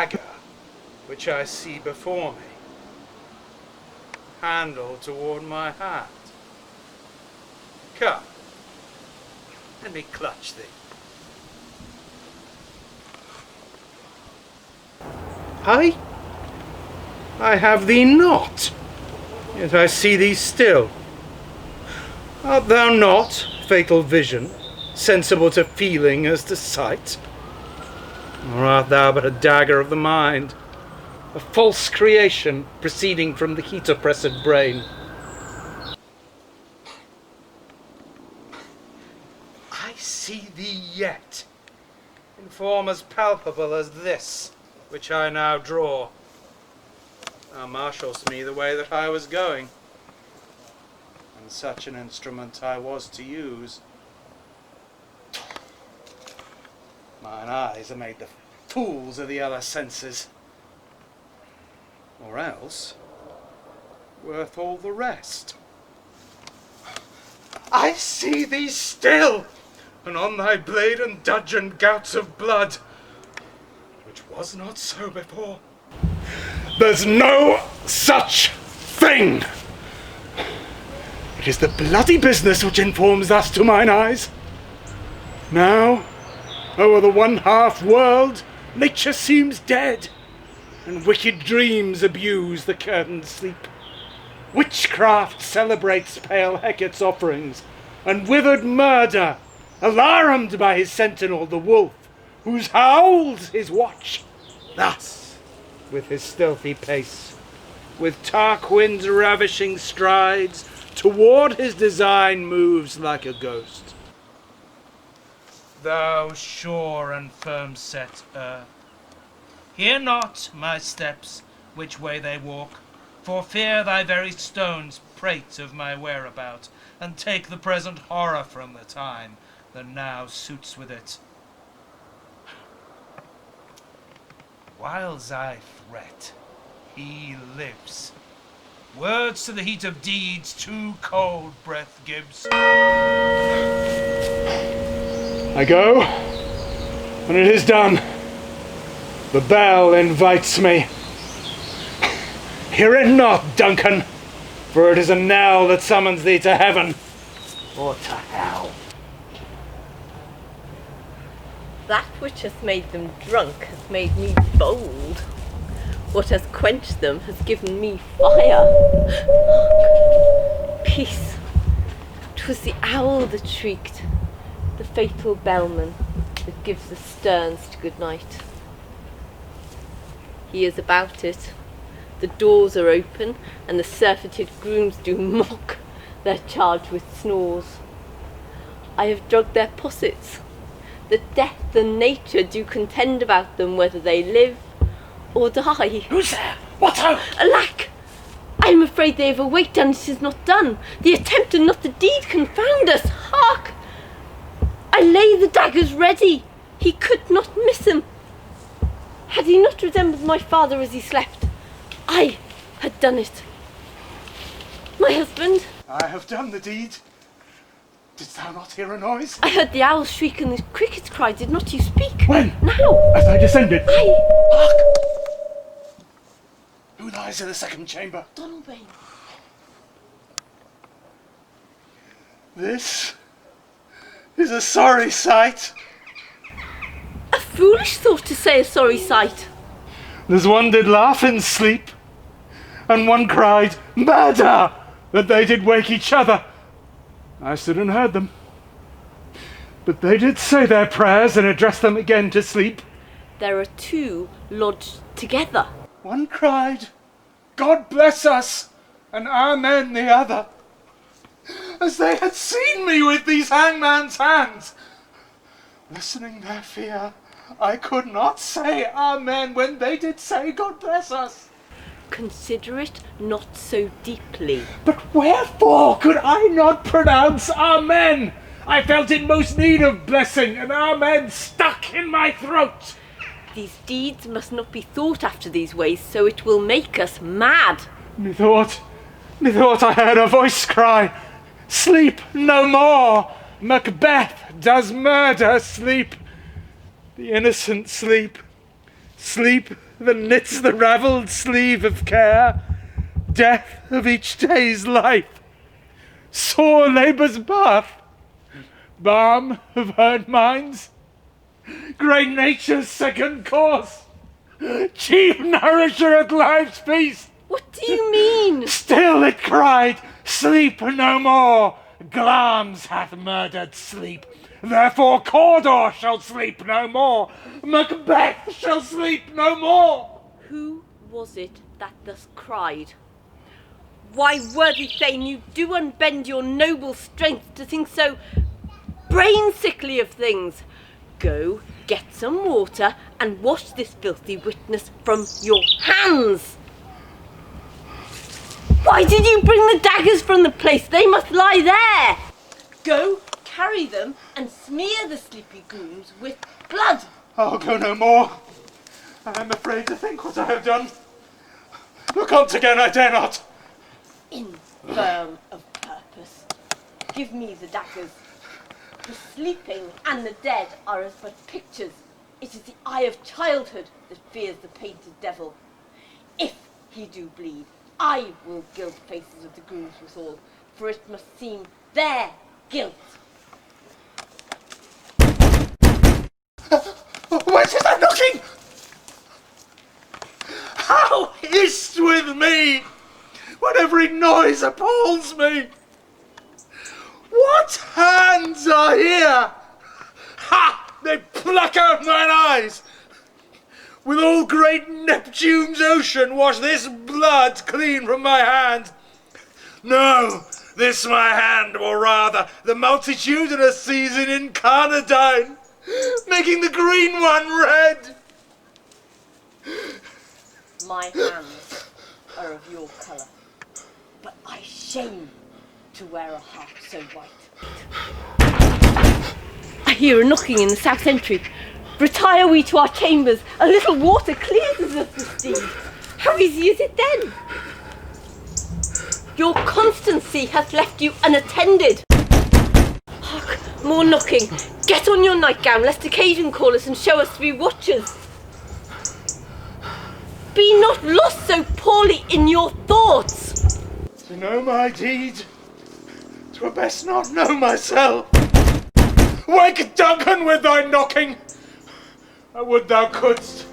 dagger which I see before me, handle toward my hand. Come, let me clutch thee. I have thee not, yet I see thee still. Art thou not, fatal vision, sensible to feeling as to sight? Or art thou but a dagger of the mind, a false creation proceeding from the heat-oppressed brain? I see thee yet, in form as palpable as this, which I now draw. Thou marshall'st me the way that I was going, and such an instrument I was to use. Mine eyes are made the fools of the other senses, or else worth all the rest. I see thee still, and on thy blade and dudgeon gouts of blood, which was not so before. There's no such thing. It is the bloody business which informs thus to mine eyes. Now, o'er the one-half world, nature seems dead, and wicked dreams abuse the curtained sleep. Witchcraft celebrates pale Hecate's offerings, and withered murder, alarmed by his sentinel, the wolf, whose howls his watch. Thus, with his stealthy pace, with Tarquin's ravishing strides, toward his design moves like a ghost. Thou sure and firm set earth, hear not my steps, which way they walk, for fear thy very stones prate of my whereabout, and take the present horror from the time that now suits with it. Whiles I fret, he lives. Words to the heat of deeds too cold breath gives. I go, and it is done. The bell invites me. Hear it not, Duncan, for it is a knell that summons thee to heaven or to hell. That which has made them drunk has made me bold. What has quenched them has given me fire. Hark! Peace. 'Twas the owl that shrieked, the fatal bellman that gives the sterns to good night. He is about it. The doors are open, and the surfeited grooms do mock their charge with snores. I have drugged their possets. The death and nature do contend about them whether they live or die. Who's there? What ho? Alack! I am afraid they have awaked, and it is not done. The attempt and not the deed confound us. Hark! I lay the daggers ready. He could not miss him. Had he not resembled my father as he slept, I had done it. My husband? I have done the deed. Didst thou not hear a noise? I heard the owl shriek and the crickets cry. Did not you speak? When? Now. As I descended. Hark! Who lies in the second chamber? Donalbain. This is a sorry sight. A foolish thought to say a sorry sight. There's one did laugh in sleep, and one cried, murder, that they did wake each other. I stood and heard them. But they did say their prayers and address them again to sleep. There are two lodged together. One cried, God bless us, and amen the other, as they had seen me with these hangman's hands. Listening their fear, I could not say amen when they did say God bless us. Consider it not so deeply. But wherefore could I not pronounce amen? I felt in most need of blessing, and amen stuck in my throat. These deeds must not be thought after these ways, so it will make us mad. Methought I heard a voice cry, sleep no more. Macbeth does murder sleep. The innocent sleep. Sleep that knits the ravelled sleeve of care, death of each day's life, sore labour's bath, balm of hurt minds, great nature's second course, chief nourisher at life's feast. What do you mean? Still it cried, sleep no more, Glamis hath murdered sleep. Therefore Cawdor shall sleep no more, Macbeth shall sleep no more. Who was it that thus cried? Why, worthy Thane, you do unbend your noble strength to think so brain-sickly of things. Go, get some water, and wash this filthy witness from your hands. Why did you bring the daggers from the place? They must lie there. Go, carry them, and smear the sleepy grooms with blood. I'll go no more. I am afraid to think what I have done. Look once again, I dare not. Infirm of purpose. Give me the daggers. The sleeping and the dead are as but pictures. It is the eye of childhood that fears the painted devil. If he do bleed, I will gild faces of the grooms withal, for it must seem their guilt. Whence is that knocking? How is't with me when every noise appalls me? What hands are here? Ha! They pluck out mine eyes. Will all great Neptune's ocean wash this blood clean from my hand? No, this my hand will rather the multitudinous season incarnadine, making the green one red. My hands are of your colour, but I shame to wear a heart so white. I hear a knocking in the south entry. Retire we to our chambers. A little water clears us the steed. How easy is it then? Your constancy hath left you unattended. Hark, more knocking. Get on your nightgown, lest occasion call us and show us to be watchers. Be not lost so poorly in your thoughts. To know my deed, 'twere best not know myself. Wake Duncan with thy knocking. I would thou couldst.